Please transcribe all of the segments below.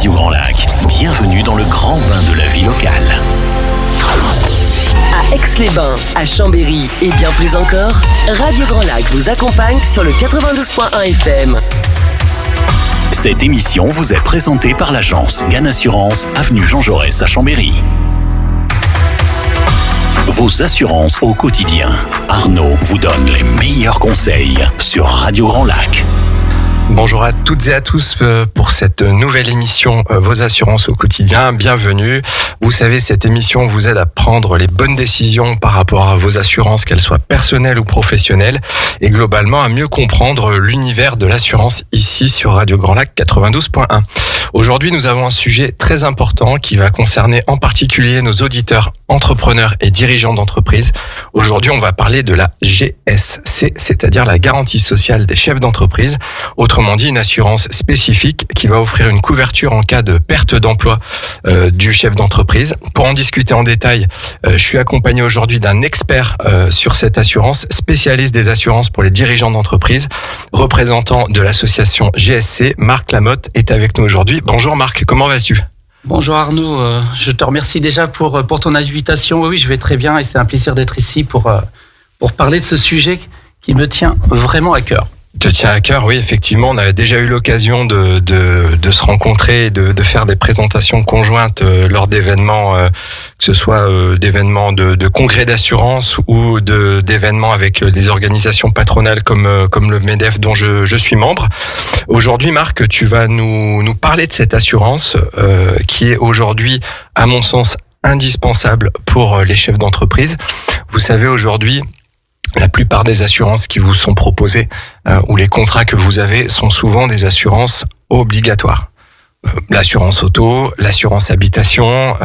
Radio Grand Lac. Bienvenue dans le grand bain de la vie locale. À Aix-les-Bains, à Chambéry et bien plus encore, Radio Grand Lac vous accompagne sur le 92.1 FM. Cette émission vous est présentée par l'agence Gann Assurance, avenue Jean Jaurès à Chambéry. Vos assurances au quotidien. Arnaud vous donne les meilleurs conseils sur Radio Grand Lac. Bonjour à toutes et à tous pour cette nouvelle émission Vos assurances au quotidien. Bienvenue. Vous savez, cette émission vous aide à prendre les bonnes décisions par rapport à vos assurances, qu'elles soient personnelles ou professionnelles, et globalement à mieux comprendre l'univers de l'assurance ici sur Radio Grand Lac 92.1. Aujourd'hui, nous avons un sujet très important qui va concerner en particulier nos auditeurs, entrepreneurs et dirigeants d'entreprise. Aujourd'hui, on va parler de la GSC, c'est-à-dire la garantie sociale des chefs d'entreprise. Autrement dit, une assurance spécifique qui va offrir une couverture en cas de perte d'emploi du chef d'entreprise. Pour en discuter en détail, je suis accompagné aujourd'hui d'un expert sur cette assurance, spécialiste des assurances pour les dirigeants d'entreprise, représentant de l'association GSC. Marc Lamotte est avec nous aujourd'hui. Bonjour Marc, comment vas-tu ? Bonjour Arnaud, je te remercie déjà pour ton invitation. Oui, je vais très bien et c'est un plaisir d'être ici pour parler de ce sujet qui me tient vraiment à cœur. Te tient à cœur, oui, effectivement, on avait déjà eu l'occasion de se rencontrer et de faire des présentations conjointes lors d'événements, que ce soit d'événements de congrès d'assurance ou d'événements avec des organisations patronales comme le MEDEF dont je suis membre. Aujourd'hui, Marc, tu vas nous parler de cette assurance qui est aujourd'hui, à mon sens, indispensable pour les chefs d'entreprise. Vous savez, aujourd'hui, la plupart des assurances qui vous sont proposées ou les contrats que vous avez sont souvent des assurances obligatoires. L'assurance auto, l'assurance habitation,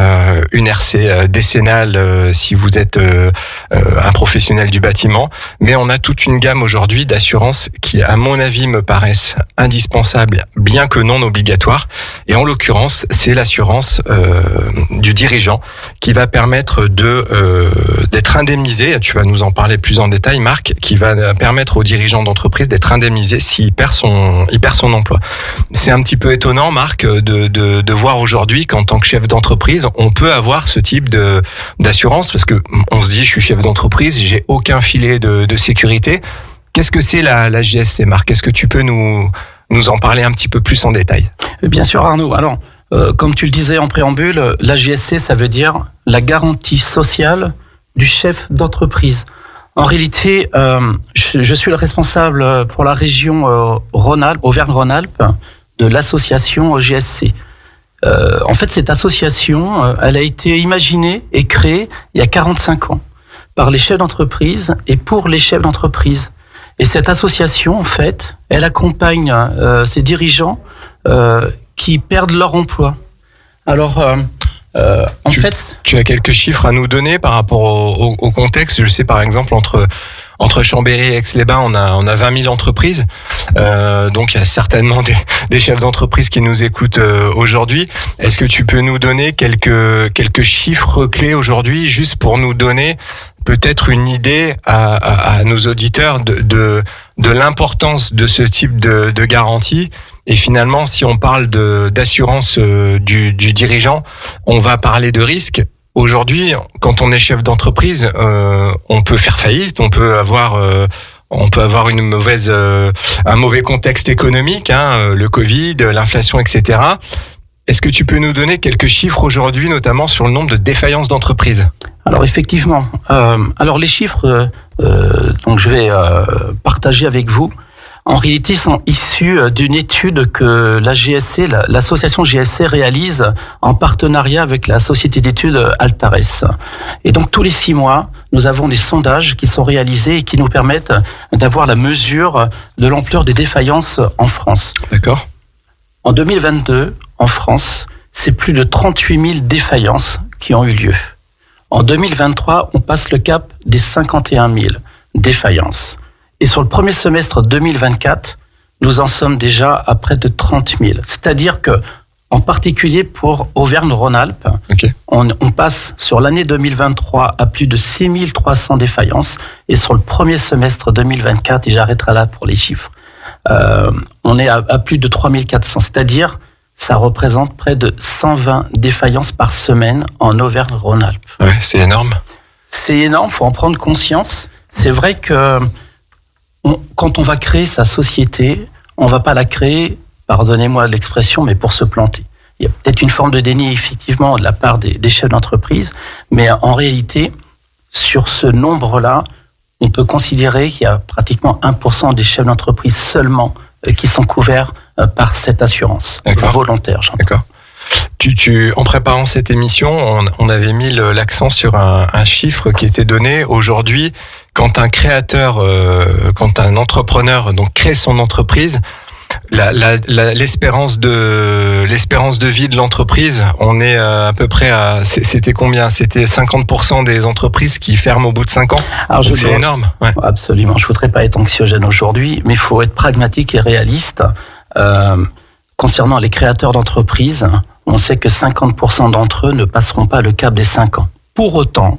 une RC décennale si vous êtes un professionnel du bâtiment. Mais on a toute une gamme aujourd'hui d'assurances qui, à mon avis, me paraissent indispensables, bien que non obligatoires. Et en l'occurrence, c'est l'assurance du dirigeant qui va permettre d'être indemnisé. Tu vas nous en parler plus en détail, Marc, qui va permettre aux dirigeants d'entreprise d'être indemnisé s'il perd son emploi. C'est un petit peu étonnant, Marc, de voir aujourd'hui qu'en tant que chef d'entreprise, on peut avoir ce type d'assurance parce que on se dit, je suis chef d'entreprise, j'ai aucun filet de sécurité. Qu'est-ce que c'est la GSC, Marc ? Est-ce que tu peux nous en parler un petit peu plus en détail ? Bien sûr Arnaud. Alors, comme tu le disais en préambule, la GSC, ça veut dire la garantie sociale du chef d'entreprise. En réalité, je suis le responsable pour la région Rhône-Alpes, Auvergne-Rhône-Alpes, de l'association GSC. En fait, cette association, elle a été imaginée et créée il y a 45 ans par les chefs d'entreprise et pour les chefs d'entreprise. Et cette association, en fait, elle accompagne ces dirigeants qui perdent leur emploi. Alors, tu as quelques chiffres à nous donner par rapport au contexte. Je sais, par exemple, entre Chambéry et Aix-les-Bains, on a 20 000 entreprises. Donc, il y a certainement des chefs d'entreprise qui nous écoutent aujourd'hui. Est-ce que tu peux nous donner quelques chiffres clés aujourd'hui, juste pour nous donner peut-être une idée à nos auditeurs de l'importance de ce type de garantie? Et finalement, si on parle d'assurance du dirigeant, on va parler de risque. Aujourd'hui, quand on est chef d'entreprise, on peut faire faillite, on peut avoir un mauvais contexte économique, le Covid, l'inflation, etc. Est-ce que tu peux nous donner quelques chiffres aujourd'hui, notamment sur le nombre de défaillances d'entreprises ? Alors effectivement, les chiffres, donc je vais partager avec vous. En réalité, sont issus d'une étude que la GSC, l'association GSC réalise en partenariat avec la société d'études Altares. Et donc, tous les 6 mois, nous avons des sondages qui sont réalisés et qui nous permettent d'avoir la mesure de l'ampleur des défaillances en France. D'accord. En 2022, en France, c'est plus de 38 000 défaillances qui ont eu lieu. En 2023, on passe le cap des 51 000 défaillances. Et sur le premier semestre 2024, nous en sommes déjà à près de 30 000. C'est-à-dire que, en particulier pour Auvergne-Rhône-Alpes, okay, on passe sur l'année 2023 à plus de 6 300 défaillances. Et sur le premier semestre 2024, et j'arrêterai là pour les chiffres, on est à plus de 3 400. C'est-à-dire ça représente près de 120 défaillances par semaine en Auvergne-Rhône-Alpes. Ouais, c'est énorme. C'est énorme, faut en prendre conscience. C'est vrai que quand on va créer sa société, on va pas la créer, pardonnez-moi l'expression, mais pour se planter. Il y a peut-être une forme de déni, effectivement, de la part des chefs d'entreprise, mais en réalité, sur ce nombre-là, on peut considérer qu'il y a pratiquement 1% des chefs d'entreprise seulement qui sont couverts par cette assurance volontaire. D'accord. En préparant cette émission, on avait mis l'accent sur un chiffre qui était donné. Aujourd'hui, quand un créateur, quand un entrepreneur donc crée son entreprise, l'espérance de vie de l'entreprise, on est à peu près à, c'était combien? C'était 50% des entreprises qui ferment au bout de 5 ans. Alors c'est énorme. Ouais. Absolument. Je voudrais pas être anxiogène aujourd'hui, mais il faut être pragmatique et réaliste. Concernant les créateurs d'entreprises, on sait que 50% d'entre eux ne passeront pas le cap des 5 ans. Pour autant,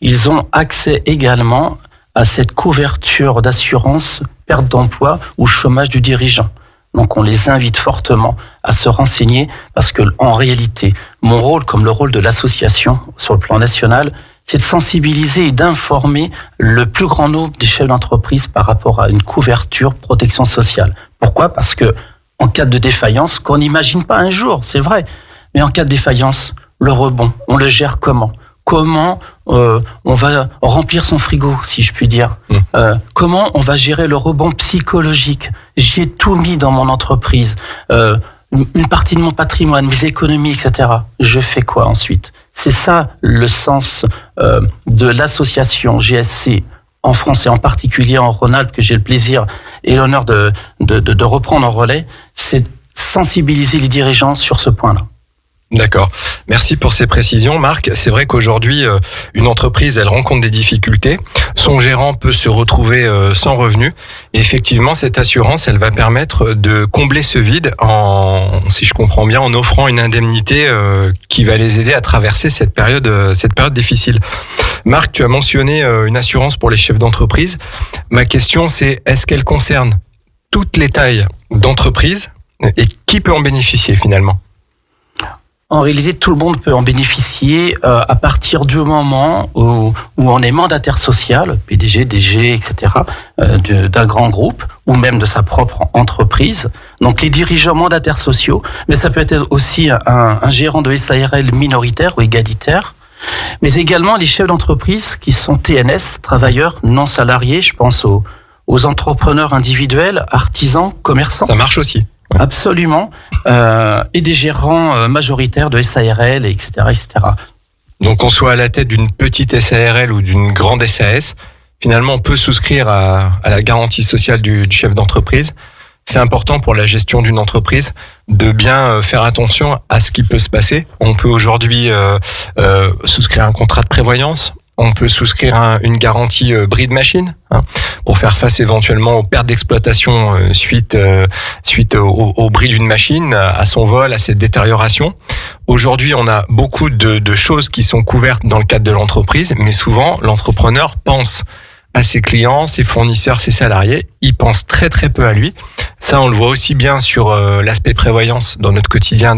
ils ont accès également à cette couverture d'assurance perte d'emploi ou chômage du dirigeant. Donc on les invite fortement à se renseigner parce que en réalité, mon rôle, comme le rôle de l'association sur le plan national, c'est de sensibiliser et d'informer le plus grand nombre des chefs d'entreprise par rapport à une couverture protection sociale. Pourquoi ? Parce que en cas de défaillance, qu'on n'imagine pas un jour, c'est vrai, mais en cas de défaillance, le rebond, on le gère comment ? Comment on va remplir son frigo, si je puis dire. Comment on va gérer le rebond psychologique. J'y ai tout mis dans mon entreprise. Une partie de mon patrimoine, mes économies, etc. Je fais quoi ensuite ? C'est ça le sens de l'association GSC en France et en particulier en Rhône-Alpes, que j'ai le plaisir et l'honneur de reprendre en relais, c'est sensibiliser les dirigeants sur ce point-là. D'accord. Merci pour ces précisions, Marc. C'est vrai qu'aujourd'hui, une entreprise, elle rencontre des difficultés. Son gérant peut se retrouver sans revenu. Et effectivement, cette assurance, elle va permettre de combler ce vide si je comprends bien, en offrant une indemnité qui va les aider à traverser cette période difficile. Marc, tu as mentionné une assurance pour les chefs d'entreprise. Ma question, c'est est-ce qu'elle concerne toutes les tailles d'entreprise et qui peut en bénéficier finalement ? En réalité, tout le monde peut en bénéficier à partir du moment où on est mandataire social, PDG, DG, etc., d'un grand groupe ou même de sa propre entreprise. Donc les dirigeants mandataires sociaux, mais ça peut être aussi un gérant de SARL minoritaire ou égalitaire, mais également les chefs d'entreprise qui sont TNS, travailleurs non salariés, je pense aux entrepreneurs individuels, artisans, commerçants. Ça marche aussi. Absolument, et des gérants majoritaires de SARL, etc., etc. Donc qu'on soit à la tête d'une petite SARL ou d'une grande SAS, finalement on peut souscrire à la garantie sociale du chef d'entreprise. C'est important pour la gestion d'une entreprise de bien faire attention à ce qui peut se passer. On peut aujourd'hui souscrire un contrat de prévoyance. On peut souscrire une garantie bris de machine pour faire face éventuellement aux pertes d'exploitation suite au bris d'une machine, à son vol, à cette détérioration. Aujourd'hui, on a beaucoup de choses qui sont couvertes dans le cadre de l'entreprise, mais souvent, l'entrepreneur pense à ses clients, ses fournisseurs, ses salariés. Il pense très très peu à lui. Ça, on le voit aussi bien sur l'aspect prévoyance dans notre quotidien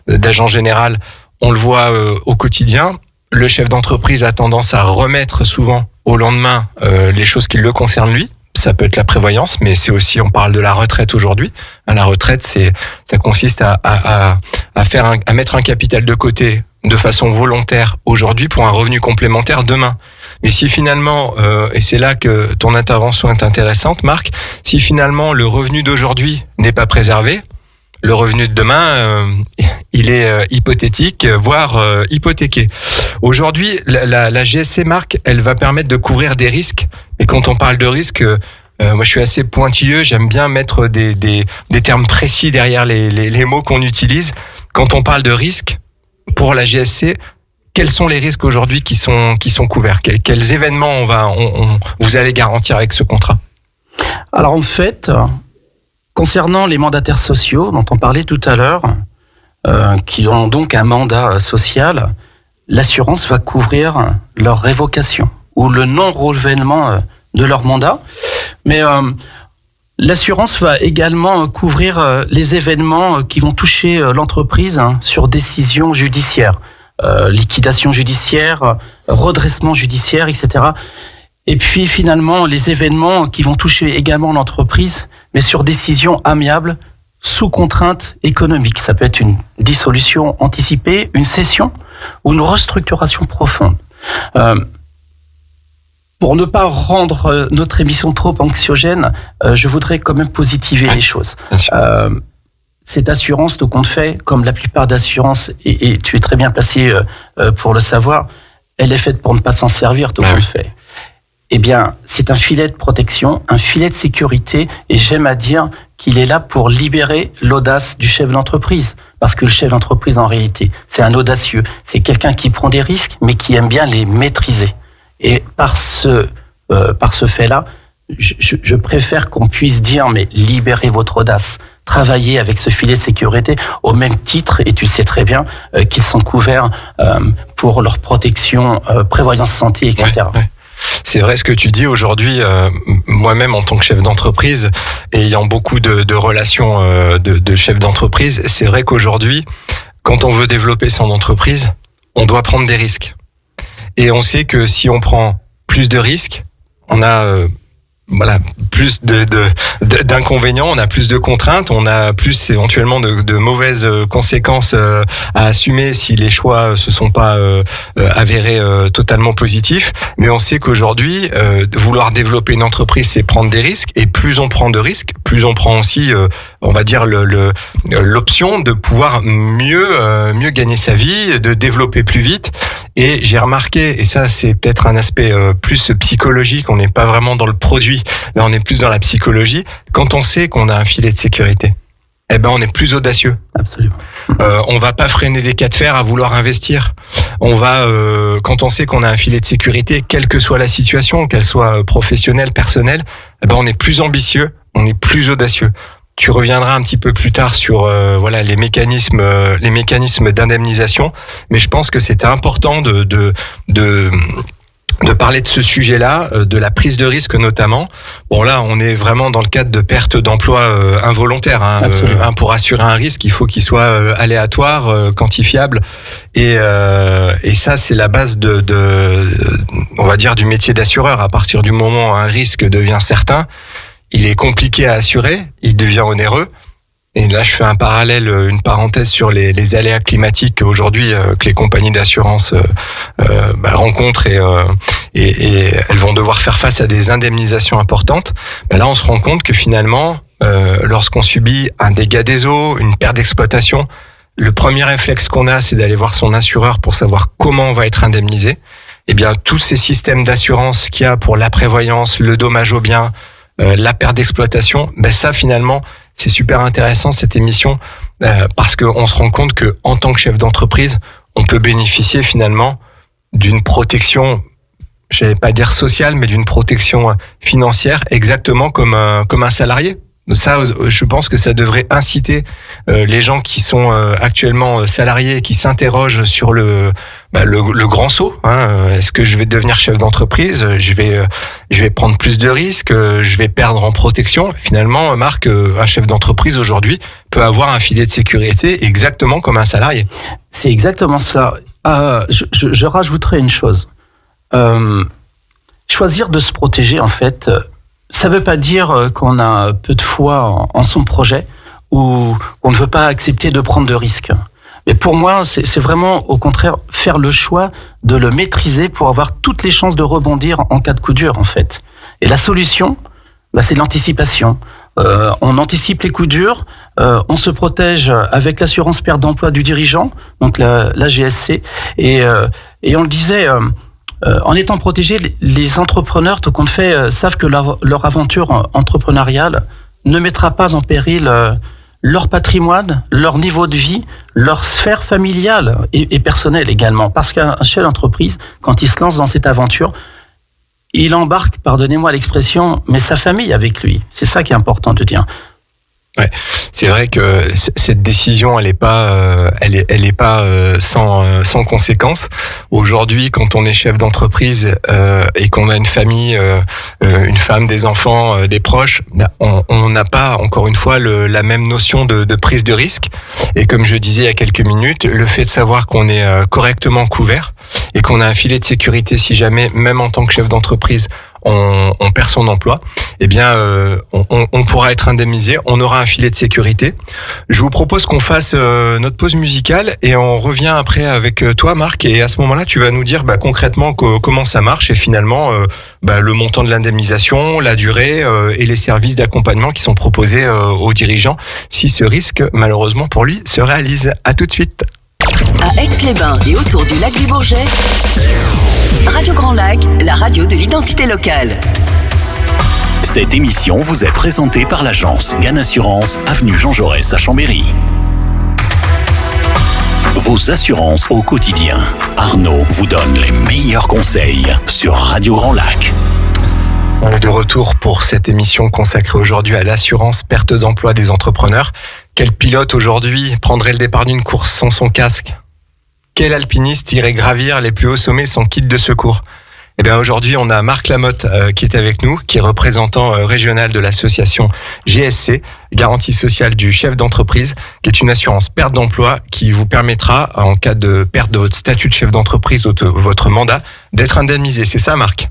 d'agent général. On le voit au quotidien. Le chef d'entreprise a tendance à remettre souvent au lendemain les choses qui le concernent lui. Ça peut être la prévoyance, mais c'est aussi, on parle de la retraite aujourd'hui. La retraite, ça consiste à mettre un capital de côté de façon volontaire aujourd'hui pour un revenu complémentaire demain. Mais si finalement, et c'est là que ton intervention est intéressante, Marc, si finalement le revenu d'aujourd'hui n'est pas préservé, le revenu de demain, il est hypothétique, voire hypothéqué. Aujourd'hui, la GSC, Marc, elle va permettre de couvrir des risques. Et quand on parle de risques, moi je suis assez pointilleux, j'aime bien mettre des termes précis derrière les mots qu'on utilise. Quand on parle de risques, pour la GSC, quels sont les risques aujourd'hui qui sont couverts ? Quels événements vous allez garantir avec ce contrat ? Alors en fait, concernant les mandataires sociaux dont on parlait tout à l'heure, qui ont donc un mandat social, l'assurance va couvrir leur révocation ou le non-renouvellement de leur mandat. Mais L'assurance va également couvrir les événements qui vont toucher l'entreprise sur décision judiciaire, liquidation judiciaire, redressement judiciaire, etc. Et puis finalement, les événements qui vont toucher également l'entreprise, mais sur décision amiable, sous contrainte économique. Ça peut être une dissolution anticipée, une cession ou une restructuration profonde. Pour ne pas rendre notre émission trop anxiogène, je voudrais quand même positiver les choses. Cette assurance qu'on fait, comme la plupart d'assurances, et tu es très bien placé pour le savoir, elle est faite pour ne pas s'en servir, tout le monde fait. Eh bien, c'est un filet de protection, un filet de sécurité, et j'aime à dire qu'il est là pour libérer l'audace du chef d'entreprise. Parce que le chef d'entreprise, en réalité, c'est un audacieux. C'est quelqu'un qui prend des risques, mais qui aime bien les maîtriser. Et par ce fait-là, je préfère qu'on puisse dire, mais libérez votre audace. Travaillez avec ce filet de sécurité au même titre, et tu sais très bien qu'ils sont couverts pour leur protection, prévoyance santé, etc. Ouais. C'est vrai ce que tu dis aujourd'hui. Moi-même, en tant que chef d'entreprise, ayant beaucoup de relations de chef d'entreprise, c'est vrai qu'aujourd'hui, quand on veut développer son entreprise, on doit prendre des risques. Et on sait que si on prend plus de risques, on a plus d'inconvénients, on a plus de contraintes, on a plus éventuellement de mauvaises conséquences à assumer si les choix se sont pas avérés totalement positifs. Mais on sait qu'aujourd'hui, vouloir développer une entreprise, c'est prendre des risques, et plus on prend de risques, plus on prend aussi, on va dire, l'option de pouvoir mieux gagner sa vie, de développer plus vite. Et j'ai remarqué, et ça c'est peut-être un aspect plus psychologique, on n'est pas vraiment dans le produit, là on est plus dans la psychologie, quand on sait qu'on a un filet de sécurité, eh ben on est plus audacieux. Absolument. On va pas freiner des cas de fer à vouloir investir. On va, quand on sait qu'on a un filet de sécurité, quelle que soit la situation, qu'elle soit professionnelle, personnelle, eh ben on est plus ambitieux, on est plus audacieux. Tu reviendras un petit peu plus tard sur les mécanismes d'indemnisation, mais je pense que c'était important de parler de ce sujet-là, de la prise de risque notamment. Bon là, on est vraiment dans le cadre de perte d'emploi involontaire. Pour assurer un risque, il faut qu'il soit aléatoire, quantifiable, et ça c'est la base on va dire, du métier d'assureur. À partir du moment où un risque devient certain, il est compliqué à assurer, il devient onéreux. Et là, je fais un parallèle, une parenthèse sur les aléas climatiques aujourd'hui que les compagnies d'assurance rencontrent, et elles vont devoir faire face à des indemnisations importantes. Là, on se rend compte que finalement, lorsqu'on subit un dégât des eaux, une perte d'exploitation, le premier réflexe qu'on a, c'est d'aller voir son assureur pour savoir comment on va être indemnisé. Eh bien, tous ces systèmes d'assurance qu'il y a pour la prévoyance, le dommage aux biens, la perte d'exploitation, ça finalement c'est super intéressant cette émission, parce qu'on se rend compte que en tant que chef d'entreprise, on peut bénéficier finalement d'une protection, je vais pas dire sociale, mais d'une protection financière, exactement comme un salarié. Ça, je pense que ça devrait inciter les gens qui sont actuellement salariés, qui s'interrogent sur le grand saut. Est-ce que je vais devenir chef d'entreprise ? Je vais prendre plus de risques, je vais perdre en protection. Finalement, Marc, un chef d'entreprise aujourd'hui peut avoir un filet de sécurité exactement comme un salarié. C'est exactement cela. Je rajouterai une chose. Choisir de se protéger, en fait, ça ne veut pas dire qu'on a peu de foi en son projet ou qu'on ne veut pas accepter de prendre de risques. Mais pour moi, c'est vraiment au contraire faire le choix de le maîtriser pour avoir toutes les chances de rebondir en cas de coup dur, en fait. Et la solution, c'est l'anticipation. On anticipe les coups durs, on se protège avec l'assurance perte d'emploi du dirigeant, donc la GSC, et on le disait... en étant protégés, les entrepreneurs, tout compte fait, savent que leur aventure entrepreneuriale ne mettra pas en péril leur patrimoine, leur niveau de vie, leur sphère familiale et personnelle également. Parce qu'un chef d'entreprise, quand il se lance dans cette aventure, il embarque, pardonnez-moi l'expression, mais sa famille avec lui. C'est ça qui est important de dire. Ouais, c'est vrai que cette décision, elle est pas sans conséquence. Aujourd'hui, quand on est chef d'entreprise et qu'on a une famille, une femme, des enfants, des proches, on n'a pas, encore une fois, la même notion de prise de risque. Et comme je disais il y a quelques minutes, le fait de savoir qu'on est correctement couvert et qu'on a un filet de sécurité si jamais, même en tant que chef d'entreprise, on perd son emploi, eh bien, on pourra être indemnisé, on aura un filet de sécurité. Je vous propose qu'on fasse notre pause musicale et on revient après avec toi, Marc, et à ce moment-là, tu vas nous dire concrètement comment ça marche et finalement le montant de l'indemnisation, la durée et les services d'accompagnement qui sont proposés aux dirigeants si ce risque, malheureusement pour lui, se réalise. À tout de suite. À Aix-les-Bains et autour du lac du Bourget, Radio Grand Lac, la radio de l'identité locale. Cette émission vous est présentée par l'agence Gann Assurance, avenue Jean Jaurès à Chambéry. Vos assurances au quotidien. Arnaud vous donne les meilleurs conseils sur Radio Grand Lac. On est de retour pour cette émission consacrée aujourd'hui à l'assurance perte d'emploi des entrepreneurs. Quel pilote aujourd'hui prendrait le départ d'une course sans son casque ? Quel alpiniste irait gravir les plus hauts sommets sans kit de secours ? Eh bien aujourd'hui, on a Marc Lamotte qui est avec nous, qui est représentant régional de l'association GSC, Garantie sociale du chef d'entreprise, qui est une assurance perte d'emploi qui vous permettra, en cas de perte de votre statut de chef d'entreprise ou de votre mandat, d'être indemnisé. C'est ça, Marc ?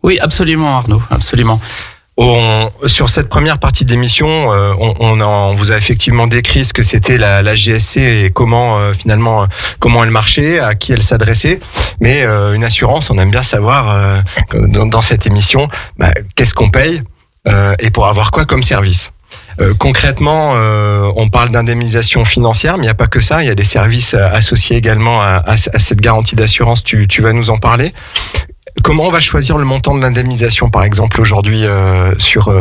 Oui, absolument, Arnaud, absolument. Sur cette première partie de l'émission, on vous a effectivement décrit ce que c'était la GSC et comment elle marchait, à qui elle s'adressait. Mais une assurance, on aime bien savoir dans cette émission qu'est-ce qu'on paye et pour avoir quoi comme service. Concrètement, on parle d'indemnisation financière, mais il n'y a pas que ça. Il y a des services associés également à cette garantie d'assurance. Tu vas nous en parler. Comment on va choisir le montant de l'indemnisation, par exemple, aujourd'hui sur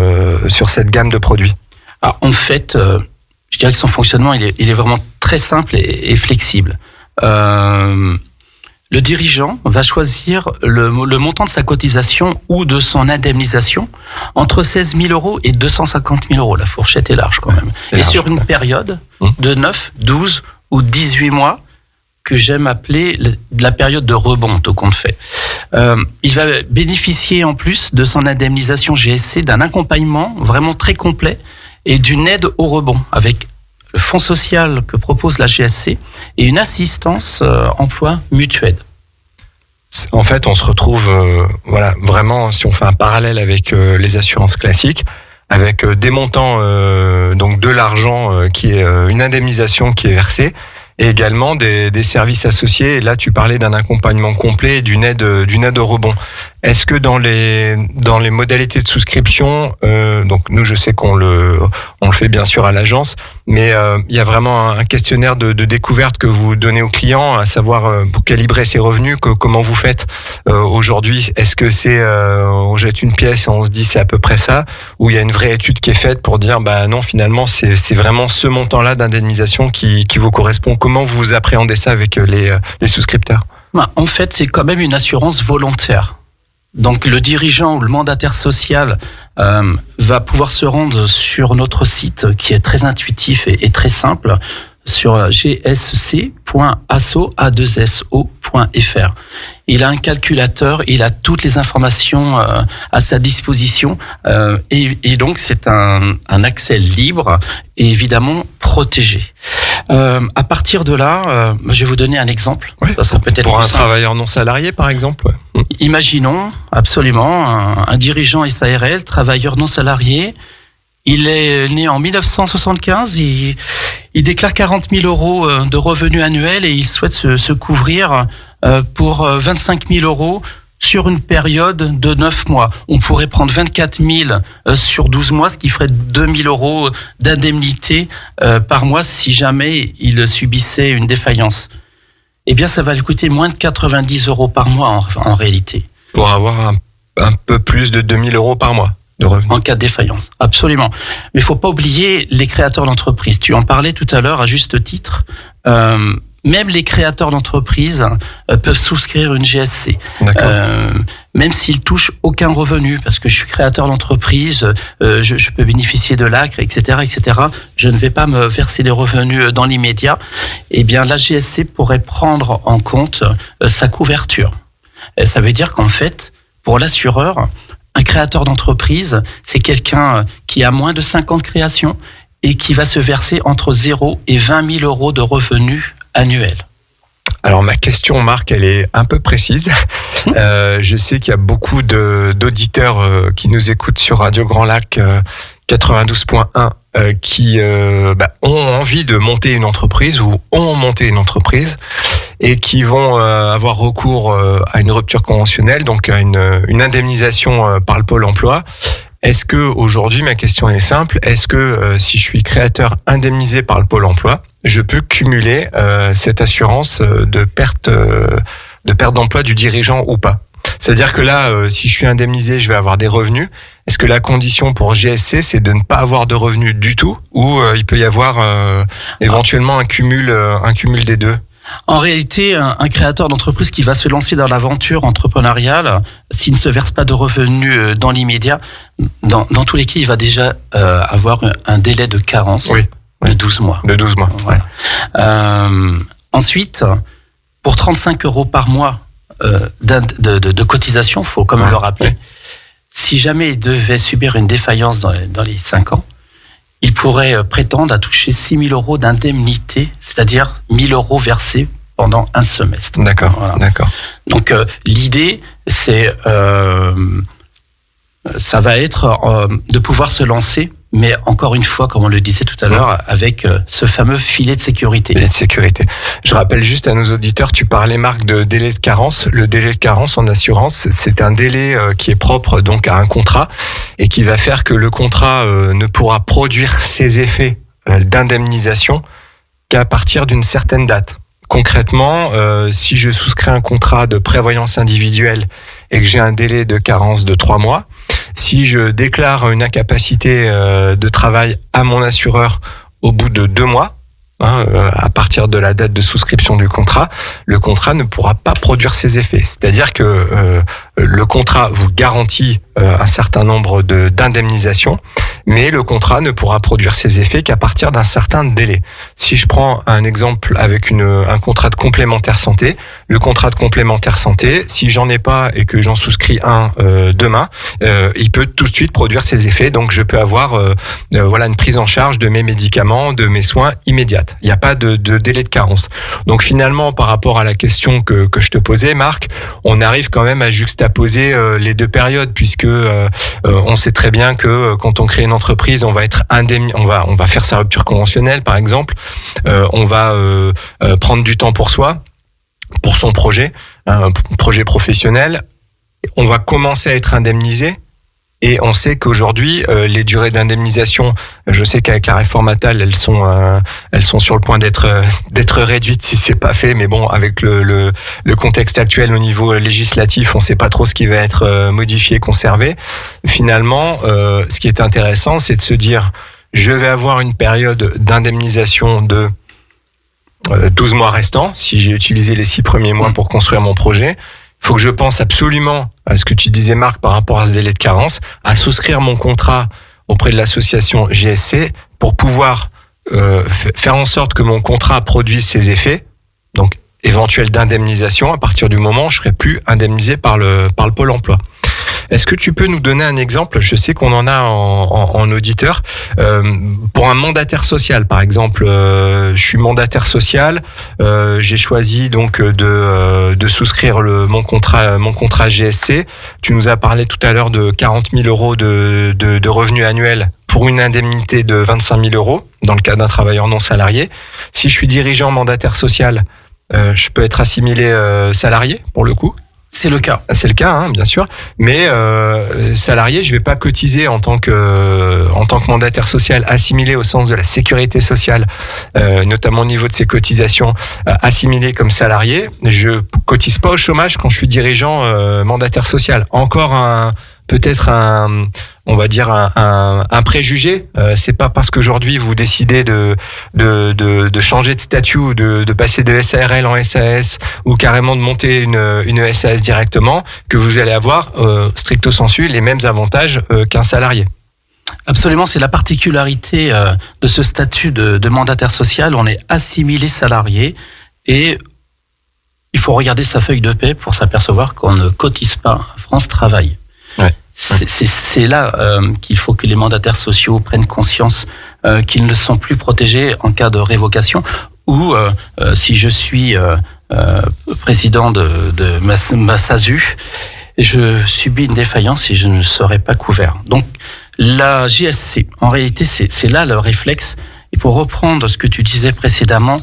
cette gamme de produits ? Alors, en fait, je dirais que son fonctionnement, il est vraiment très simple et flexible. Le dirigeant va choisir le montant de sa cotisation ou de son indemnisation entre 16 000 euros et 250 000 euros. La fourchette est large quand même. Et sur une période de 9, 12 ou 18 mois, que j'aime appeler la période de rebond au compte fait. Il va bénéficier en plus de son indemnisation GSC d'un accompagnement vraiment très complet et d'une aide au rebond avec le fonds social que propose la GSC et une assistance emploi mutuelle. En fait, on se retrouve vraiment, si on fait un parallèle avec les assurances classiques, avec des montants, donc de l'argent qui est une indemnisation qui est versée, et également des services associés. Et là, tu parlais d'un accompagnement complet et d'une aide au rebond. Est-ce que dans les modalités de souscription, donc nous, je sais qu'on le fait bien sûr à l'agence, mais il y a vraiment un questionnaire de découverte que vous donnez aux clients, à savoir pour calibrer ses revenus, comment vous faites aujourd'hui. Est-ce que c'est on jette une pièce et on se dit c'est à peu près ça, ou il y a une vraie étude qui est faite pour dire non, finalement c'est vraiment ce montant-là d'indemnisation qui vous correspond. Comment vous appréhendez ça avec les souscripteurs ? En fait, c'est quand même une assurance volontaire. Donc le dirigeant ou le mandataire social va pouvoir se rendre sur notre site qui est très intuitif et très simple sur gsc.asso.fr. Il a un calculateur, il a toutes les informations à sa disposition et donc c'est un accès libre et évidemment protégé. À partir de là, je vais vous donner un exemple. Oui, ça sera peut-être pour un travailleur non salarié, par exemple. Imaginons absolument un dirigeant SARL, travailleur non salarié. Il est né en 1975. Il déclare 40 000 euros de revenus annuels et il souhaite se couvrir pour 25 000 euros sur une période de 9 mois. On pourrait prendre 24 000 sur 12 mois, ce qui ferait 2 000 euros d'indemnité par mois si jamais il subissait une défaillance. Eh bien, ça va lui coûter moins de 90 euros par mois en réalité. Pour avoir un peu plus de 2 000 euros par mois de revenus. En cas de défaillance, absolument. Mais il ne faut pas oublier les créateurs d'entreprises. Tu en parlais tout à l'heure à juste titre. même les créateurs d'entreprises peuvent souscrire une GSC. Même s'ils touchent aucun revenu, parce que je suis créateur d'entreprise, je peux bénéficier de l'ACRE, etc., etc. Je ne vais pas me verser des revenus dans l'immédiat. Eh bien, la GSC pourrait prendre en compte sa couverture. Et ça veut dire qu'en fait, pour l'assureur, un créateur d'entreprise, c'est quelqu'un qui a moins de 50 créations et qui va se verser entre 0 et 20 000 euros de revenus annuels. Alors ma question, Marc, elle est un peu précise. Je sais qu'il y a beaucoup d'auditeurs qui nous écoutent sur Radio Grand Lac 92.1 qui ont envie de monter une entreprise ou ont monté une entreprise et qui vont avoir recours à une rupture conventionnelle, donc à une indemnisation par le Pôle emploi. Est-ce que aujourd'hui, ma question est simple, est-ce que si je suis créateur indemnisé par le Pôle emploi, je peux cumuler cette assurance de perte d'emploi du dirigeant ou pas? C'est-à-dire que là, si je suis indemnisé, je vais avoir des revenus. Est-ce que la condition pour GSC, c'est de ne pas avoir de revenus du tout, ou il peut y avoir éventuellement un cumul des deux? En réalité, un créateur d'entreprise qui va se lancer dans l'aventure entrepreneuriale, s'il ne se verse pas de revenus dans l'immédiat, dans tous les cas, il va déjà avoir un délai de carence de 12 mois. De 12 mois, voilà. Ensuite, pour 35 € par mois de cotisation, il faut quand même le rappeler, si jamais il devait subir une défaillance dans les 5 ans, il pourrait prétendre à toucher 6 000 € d'indemnité, c'est-à-dire 1 000 € versés pendant un semestre. D'accord, voilà. D'accord. Donc l'idée, c'est ça va être de pouvoir se lancer, mais encore une fois, comme on le disait tout à l'heure, avec ce fameux filet de sécurité. Filet de sécurité. Je rappelle juste à nos auditeurs, tu parlais, Marc, de délai de carence. Le délai de carence en assurance, c'est un délai qui est propre donc à un contrat et qui va faire que le contrat ne pourra produire ses effets d'indemnisation qu'à partir d'une certaine date. Concrètement, si je souscris un contrat de prévoyance individuelle et que j'ai un délai de carence de 3 mois, si je déclare une incapacité de travail à mon assureur au bout de 2 mois, à partir de la date de souscription du contrat, le contrat ne pourra pas produire ses effets. C'est-à-dire que le contrat vous garantit un certain nombre d'indemnisations, mais le contrat ne pourra produire ses effets qu'à partir d'un certain délai. Si je prends un exemple avec un contrat de complémentaire santé, le contrat de complémentaire santé, si j'en ai pas et que j'en souscris un demain, il peut tout de suite produire ses effets. Donc je peux avoir une prise en charge de mes médicaments, de mes soins immédiate. Il n'y a pas de délai de carence. Donc finalement, par rapport à la question que je te posais, Marc, on arrive quand même à juxtaposer les deux périodes, puisque on sait très bien que quand on crée une entreprise, on va être on va faire sa rupture conventionnelle, par exemple. On va prendre du temps pour soi, pour son projet, un projet professionnel. On va commencer à être indemnisé. Et on sait qu'aujourd'hui, les durées d'indemnisation, je sais qu'avec la réforme Attal, elles sont sur le point d'être réduites si c'est pas fait. Mais bon, avec le contexte actuel au niveau législatif, on sait pas trop ce qui va être modifié, conservé. Finalement, ce qui est intéressant, c'est de se dire, je vais avoir une période d'indemnisation de 12 mois restants, si j'ai utilisé les 6 premiers mois pour construire mon projet. Il faut que je pense absolument à ce que tu disais, Marc, par rapport à ce délai de carence, à souscrire mon contrat auprès de l'association GSC pour pouvoir faire en sorte que mon contrat produise ses effets, donc éventuelle d'indemnisation à partir du moment où je serai plus indemnisé par le Pôle emploi. Est-ce que tu peux nous donner un exemple? Je sais qu'on en a en auditeur. Pour un mandataire social, par exemple, je suis mandataire social, j'ai choisi donc de souscrire mon contrat GSC. Tu nous as parlé tout à l'heure de 40 000 € de revenus annuels pour une indemnité de 25 000 € dans le cas d'un travailleur non salarié. Si je suis dirigeant mandataire social, je peux être assimilé salarié pour le coup? C'est le cas. C'est le cas, hein, bien sûr. Mais salarié, je vais pas cotiser en tant que mandataire social assimilé au sens de la sécurité sociale, notamment au niveau de ses cotisations, assimilé comme salarié. Je cotise pas au chômage quand je suis dirigeant mandataire social. Encore peut-être un on va dire un préjugé. C'est pas parce qu'aujourd'hui vous décidez de changer de statut ou de passer de SARL en SAS ou carrément de monter une SAS directement que vous allez avoir stricto sensu les mêmes avantages qu'un salarié. Absolument, c'est la particularité de ce statut de mandataire social. On est assimilé salarié et il faut regarder sa feuille de paie pour s'apercevoir qu'on ne cotise pas à France Travail. Ouais. C'est là qu'il faut que les mandataires sociaux prennent conscience qu'ils ne sont plus protégés en cas de révocation ou si je suis président de ma SASU, je subis une défaillance et je ne serai pas couvert. Donc la JSC, en réalité, c'est là le réflexe. Et pour reprendre ce que tu disais précédemment,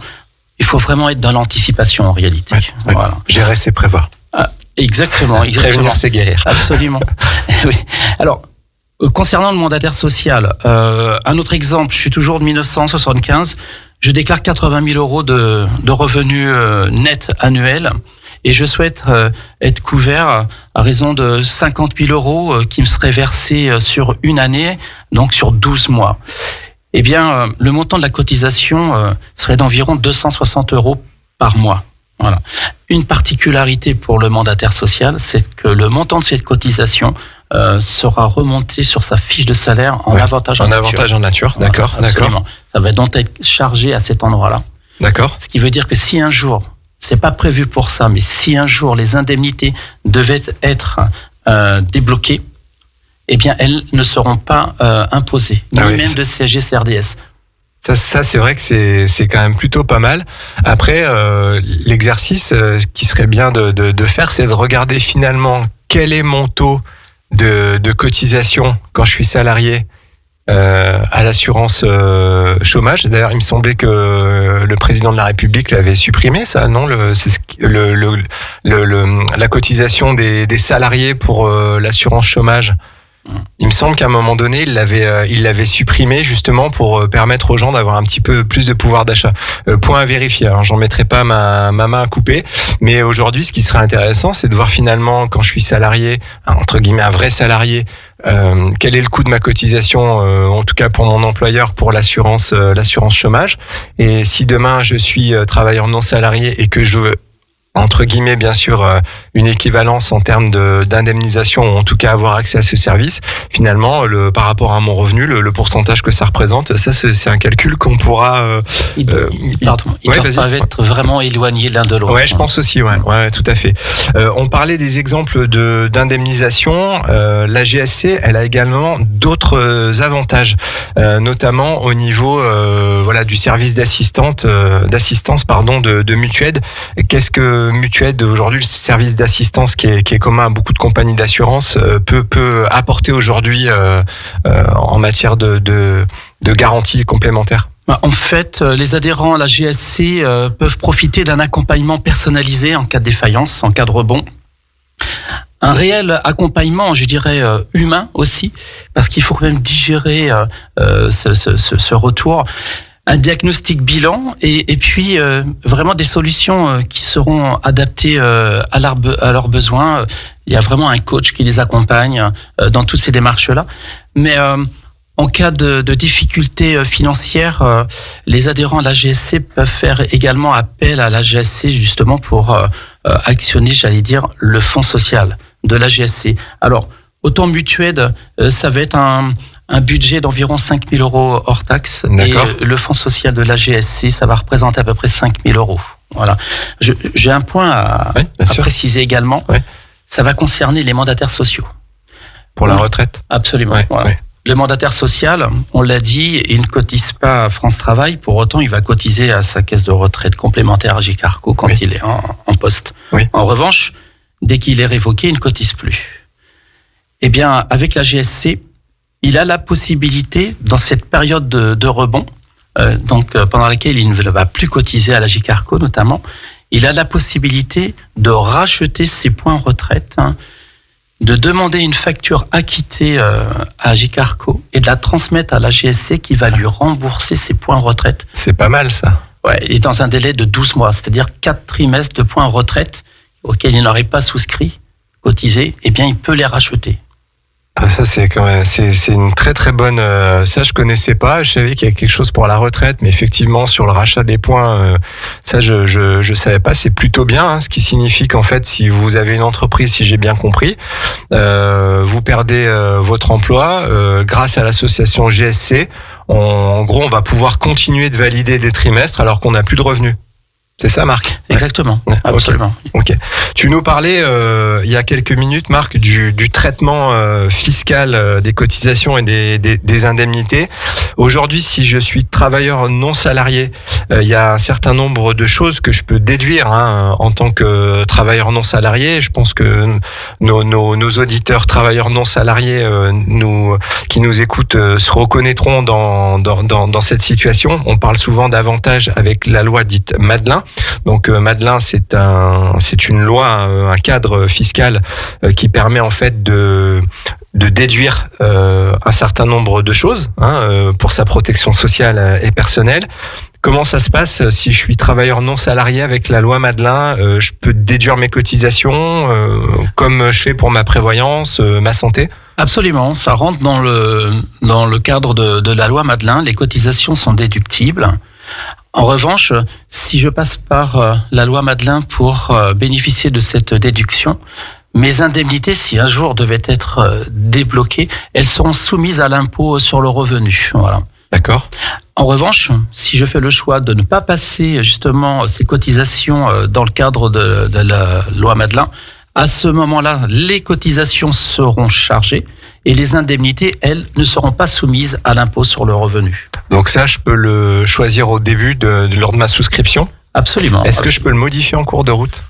il faut vraiment être dans l'anticipation en réalité. Ouais. Voilà. Gérer, c'est prévoir. Exactement. Prévenir, c'est guérir. Absolument. Oui. Alors, concernant le mandataire social, un autre exemple, je suis toujours de 1975, je déclare 80 000 euros de revenus nets annuels et je souhaite être couvert à raison de 50 000 euros qui me seraient versés sur une année, donc sur 12 mois. Eh bien, le montant de la cotisation serait d'environ 260 euros par mois. Voilà. Une particularité pour le mandataire social, c'est que le montant de cette cotisation sera remonté sur sa fiche de salaire en avantage en nature. En avantage en nature, voilà, d'accord. Absolument. Ça va donc être chargé à cet endroit-là. D'accord. Ce qui veut dire que si un jour, c'est pas prévu pour ça, mais si un jour les indemnités devaient être débloquées, eh bien, elles ne seront pas imposées, ni même de CSG, CRDS. Ça, c'est vrai que c'est quand même plutôt pas mal. Après, l'exercice qui serait bien de faire, c'est de regarder finalement quel est mon taux de cotisation quand je suis salarié à l'assurance chômage. D'ailleurs, il me semblait que le président de la République l'avait supprimé, ça, non? La cotisation des salariés pour l'assurance chômage. Il me semble qu'à un moment donné, il l'avait supprimé justement pour permettre aux gens d'avoir un petit peu plus de pouvoir d'achat. Point à vérifier. Alors, j'en mettrai pas ma main à couper. Mais aujourd'hui, ce qui serait intéressant, c'est de voir finalement, quand je suis salarié, entre guillemets un vrai salarié, quel est le coût de ma cotisation, en tout cas pour mon employeur, pour l'assurance chômage. Et si demain je suis travailleur non salarié et que je veux, entre guillemets, bien sûr, une équivalence en termes d'indemnisation, ou en tout cas avoir accès à ce service, finalement, par rapport à mon revenu, le pourcentage que ça représente, ça, c'est un calcul qu'on pourra... Ils doivent être vraiment éloignés l'un de l'autre. Ouais, je pense aussi, ouais, tout à fait. On parlait des exemples d'indemnisation. La GSC, elle a également d'autres avantages, notamment au niveau du service d'assistance de Mutuaide. Qu'est-ce que Mutuaide, aujourd'hui, le service d'assistance qui est commun à beaucoup de compagnies d'assurance, peut apporter aujourd'hui en matière de garantie complémentaire? En fait, les adhérents à la GSC peuvent profiter d'un accompagnement personnalisé en cas de défaillance, en cas de rebond. Un réel accompagnement, je dirais, humain aussi, parce qu'il faut quand même digérer ce retour. Un diagnostic bilan et puis vraiment des solutions qui seront adaptées à leurs besoins. Il y a vraiment un coach qui les accompagne dans toutes ces démarches-là. Mais en cas de difficultés financières, les adhérents à la GSC peuvent faire également appel à la GSC justement pour actionner, j'allais dire, le fonds social de la GSC. Alors, autant Mutuaide, ça va être un budget d'environ 5 000 euros hors taxe. D'accord. Et le fonds social de la GSC, ça va représenter à peu près 5 000 euros. Voilà. J'ai un point à préciser également. Oui. Ça va concerner les mandataires sociaux. Pour la retraite? Absolument. Ouais, voilà. ouais. Le mandataire social, on l'a dit, il ne cotise pas à France Travail. Pour autant, il va cotiser à sa caisse de retraite complémentaire à Gicarco quand il est en poste. Oui. En revanche, dès qu'il est révoqué, il ne cotise plus. Eh bien, avec la GSC, il a la possibilité, dans cette période de rebond, pendant laquelle il ne va plus cotiser à la Gicarco notamment, il a la possibilité de racheter ses points retraite, de demander une facture acquittée à Gicarco et de la transmettre à la GSC qui va lui rembourser ses points retraite. C'est pas mal ça. Ouais, et dans un délai de 12 mois, c'est-à-dire 4 trimestres de points retraite auxquels il n'aurait pas souscrit, cotisé, eh bien il peut les racheter. Ça c'est quand même c'est une très très bonne. Ça je connaissais pas. Je savais qu'il y a quelque chose pour la retraite, mais effectivement sur le rachat des points, ça je savais pas. C'est plutôt bien, hein, ce qui signifie qu'en fait si vous avez une entreprise, si j'ai bien compris, vous perdez votre emploi grâce à l'association GSC. En gros, on va pouvoir continuer de valider des trimestres alors qu'on n'a plus de revenus. C'est ça, Marc? Exactement, ouais. absolument. Ok. Tu nous parlais il y a quelques minutes, Marc, du traitement fiscal des cotisations et des indemnités. Aujourd'hui, si je suis travailleur non salarié, il y a un certain nombre de choses que je peux déduire en tant que travailleur non salarié. Je pense que nos auditeurs travailleurs non salariés qui nous écoutent se reconnaîtront dans cette situation. On parle souvent d'avantages avec la loi dite Madelin. Donc Madelin, c'est une loi, un cadre fiscal qui permet en fait de déduire un certain nombre de choses pour sa protection sociale et personnelle. Comment ça se passe si je suis travailleur non salarié avec la loi Madelin? Je peux déduire mes cotisations comme je fais pour ma prévoyance, ma santé? Absolument, ça rentre dans le cadre de la loi Madelin. Les cotisations sont déductibles. En revanche, si je passe par la loi Madelin pour bénéficier de cette déduction, mes indemnités, si un jour devaient être débloquées, elles seront soumises à l'impôt sur le revenu. Voilà. D'accord. En revanche, si je fais le choix de ne pas passer justement ces cotisations dans le cadre de la loi Madelin, à ce moment-là, les cotisations seront chargées et les indemnités, elles, ne seront pas soumises à l'impôt sur le revenu. Donc ça, je peux le choisir au début lors de ma souscription? Absolument. Est-ce que je peux le modifier en cours de route?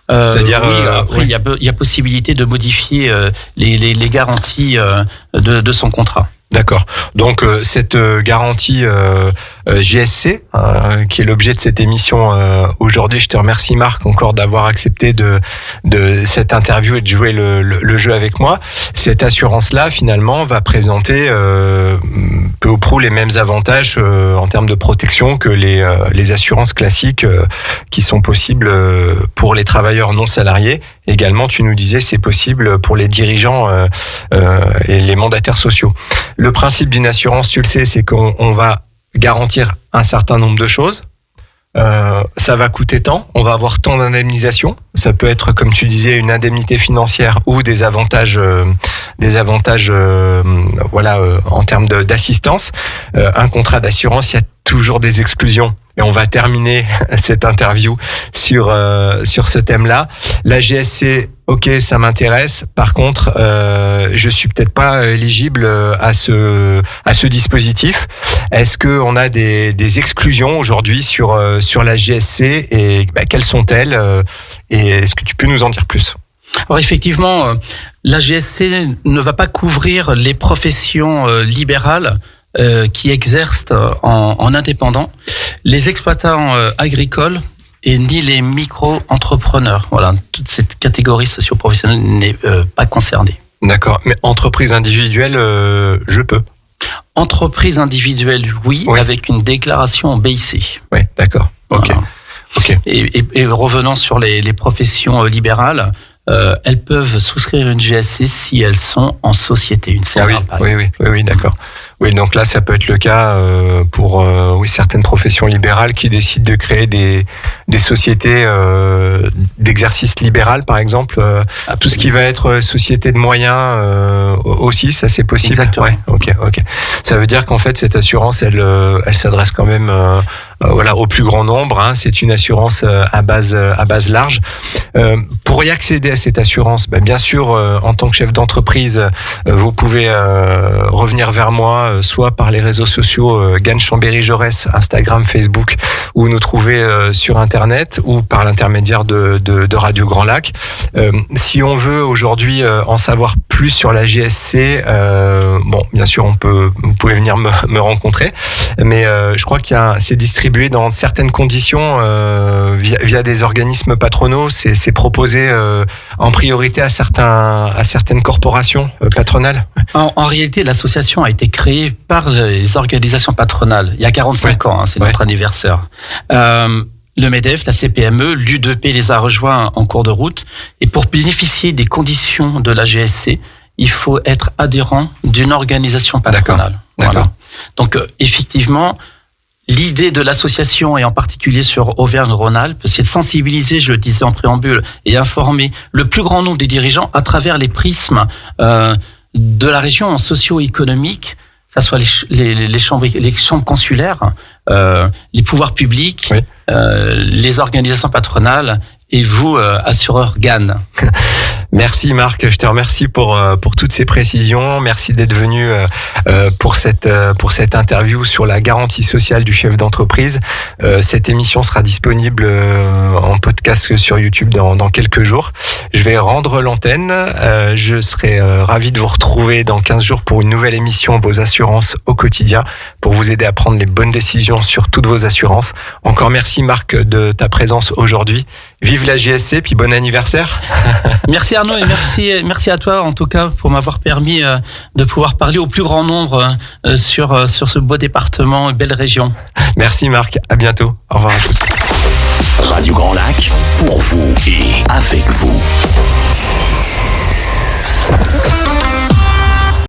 C'est-à-dire, après, il y a possibilité de modifier les garanties de son contrat. D'accord. Donc cette garantie GSC, qui est l'objet de cette émission aujourd'hui, je te remercie Marc encore d'avoir accepté de cette interview et de jouer le jeu avec moi. Cette assurance-là, finalement, va présenter peu ou prou les mêmes avantages en termes de protection que les assurances classiques qui sont possibles pour les travailleurs non salariés. Également, tu nous disais, c'est possible pour les dirigeants et les mandataires sociaux. Le principe d'une assurance, tu le sais, c'est qu'on va garantir un certain nombre de choses. Ça va coûter tant, on va avoir tant d'indemnisation. Ça peut être, comme tu disais, une indemnité financière ou des avantages, en termes d'assistance. Un contrat d'assurance, il y a toujours des exclusions. Et on va terminer cette interview sur ce thème-là. La GSC, ok, ça m'intéresse. Par contre, je suis peut-être pas éligible à ce dispositif. Est-ce que on a des exclusions aujourd'hui sur la GSC et quelles sont-elles et est-ce que tu peux nous en dire plus? Alors effectivement, la GSC ne va pas couvrir les professions libérales qui exercent en indépendant, les exploitants agricoles et ni les micro-entrepreneurs. Voilà, toute cette catégorie socio-professionnelle n'est pas concernée. D'accord, mais entreprise individuelle, je peux. Entreprise individuelle, oui, avec une déclaration en BIC. Oui, d'accord. Ok. Voilà. Okay. Et revenant sur les professions libérales, elles peuvent souscrire une GSC si elles sont en société, une CA, par exemple. Oui, d'accord. Oui, donc là, ça peut être le cas pour certaines professions libérales qui décident de créer des sociétés d'exercice libéral, par exemple. Tout ce qui va être société de moyens aussi, ça c'est possible. Exactement. Ouais, ok. Ça veut dire qu'en fait, cette assurance, elle s'adresse quand même au plus grand nombre. C'est une assurance à base large. Pour y accéder à cette assurance, bien sûr, en tant que chef d'entreprise, vous pouvez revenir vers moi, soit par les réseaux sociaux Gann Chambéry Jaurès, Instagram, Facebook, ou nous trouver sur Internet, ou par l'intermédiaire de Radio Grand Lac. Si on veut aujourd'hui en savoir plus sur la GSC, bien sûr, vous pouvez venir me rencontrer, mais je crois c'est distribué dans certaines conditions via des organismes patronaux. C'est proposé en priorité à certaines corporations patronales. En réalité, l'association a été créée par les organisations patronales il y a 45 ans, c'est notre anniversaire. Le MEDEF, la CPME, l'U2P les a rejoints en cours de route et pour bénéficier des conditions de la GSC, il faut être adhérent d'une organisation patronale. D'accord. Voilà. Donc, effectivement, l'idée de l'association, et en particulier sur Auvergne-Rhône-Alpes, c'est de sensibiliser, je le disais en préambule, et informer le plus grand nombre des dirigeants à travers les prismes de la région socio-économique, que ce soit les chambres consulaires, les pouvoirs publics, oui. Les organisations patronales, et vous, assureurs GAN. Merci Marc, je te remercie pour toutes ces précisions. Merci d'être venu pour cette interview sur la garantie sociale du chef d'entreprise. Cette émission sera disponible en podcast sur YouTube dans quelques jours. Je vais rendre l'antenne. Je serai ravi de vous retrouver dans 15 jours pour une nouvelle émission Vos assurances au quotidien, pour vous aider à prendre les bonnes décisions sur toutes vos assurances. Encore merci Marc de ta présence aujourd'hui. Vive la JSC, puis bon anniversaire. Merci Arnaud, et merci à toi en tout cas pour m'avoir permis de pouvoir parler au plus grand nombre sur ce beau département et belle région. Merci Marc, à bientôt. Au revoir à tous. Radio Grand Lac, pour vous et avec vous.